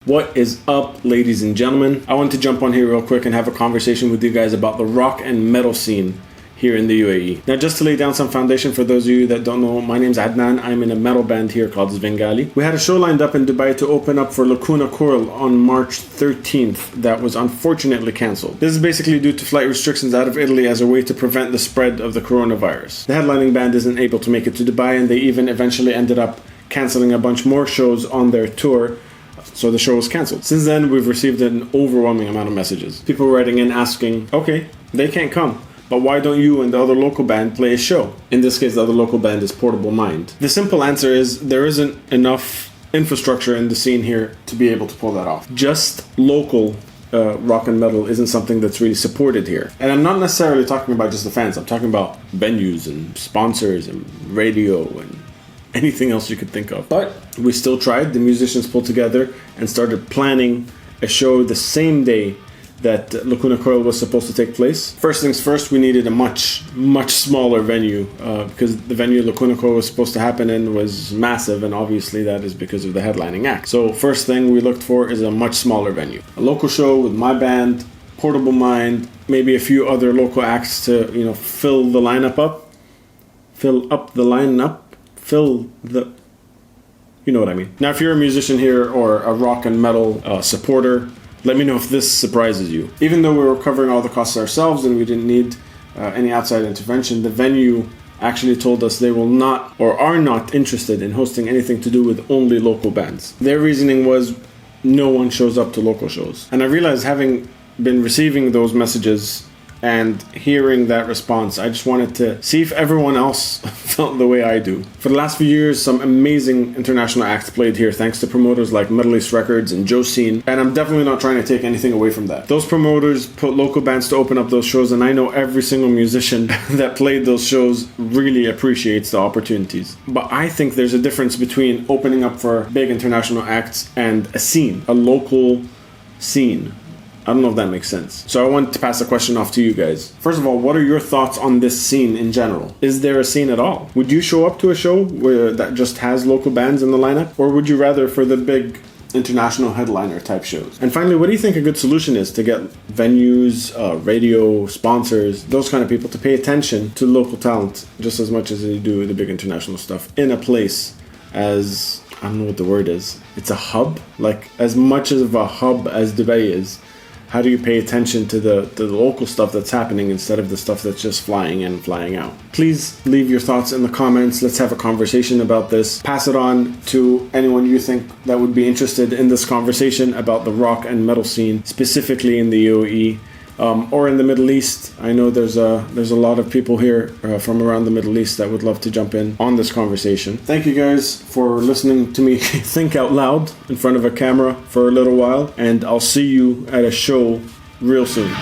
What is up, ladies and gentlemen? I want to jump on here real quick and have a conversation with you guys about the rock and metal scene here in the UAE. Now, just to lay down some foundation for those of you that don't know, my name's Adnan. I'm in a metal band here called Svengali. We had a show lined up in Dubai to open up for Lacuna Coil on March 13th that was unfortunately cancelled. This is basically due to flight restrictions out of Italy as a way to prevent the spread of the coronavirus. The headlining band isn't able to make it to Dubai, and they even eventually ended up cancelling a bunch more shows on their tour. So the show was cancelled. Since then, we've received an overwhelming amount of messages. People writing in asking, okay, they can't come, but why don't you and the other local band play a show? In this case, the other local band is Portable Mind. The simple answer is there isn't enough infrastructure in the scene here to be able to pull that off. Just local rock and metal isn't something that's really supported here. And I'm not necessarily talking about just the fans. I'm talking about venues and sponsors and radio and anything else you could think of. But we still tried. The musicians pulled together and started planning a show the same day that Lacuna Coil was supposed to take place. First things first, we needed a much smaller venue because the venue Lacuna Coil was supposed to happen in was massive, and obviously that is because of the headlining act. So first thing we looked for is a much smaller venue. A local show with my band, Portable Mind, maybe a few other local acts to, fill the lineup up. Fill up the lineup. Fill the... You know what I mean. Now, if you're a musician here or a rock and metal supporter, let me know if this surprises you. Even though we were covering all the costs ourselves and we didn't need any outside intervention, the venue actually told us they will not or are not interested in hosting anything to do with only local bands. Their reasoning was no one shows up to local shows. And I realized, having been receiving those messages and hearing that response, I just wanted to see if everyone else felt the way I do. For the last few years, some amazing international acts played here thanks to promoters like METALHEADS Records and JoScene, and I'm definitely not trying to take anything away from that. Those promoters put local bands to open up those shows, and I know every single musician that played those shows really appreciates the opportunities. But I think there's a difference between opening up for big international acts and a scene, a local scene. I don't know if that makes sense. So I want to pass the question off to you guys. First of all, what are your thoughts on this scene in general? Is there a scene at all? Would you show up to a show that just has local bands in the lineup? Or would you rather for the big international headliner type shows? And finally, what do you think a good solution is to get venues, radio, sponsors, those kind of people to pay attention to local talent just as much as they do the big international stuff in a place as, I don't know what the word is. It's a hub? Like, as much of a hub as Dubai is, how do you pay attention to the local stuff that's happening instead of the stuff that's just flying in and flying out? Please leave your thoughts in the comments. Let's have a conversation about this. Pass it on to anyone you think that would be interested in this conversation about the rock and metal scene, specifically in the UAE. Or in the Middle East. I know there's a lot of people here from around the Middle East that would love to jump in on this conversation. Thank you guys for listening to me think out loud in front of a camera for a little while, and I'll see you at a show real soon.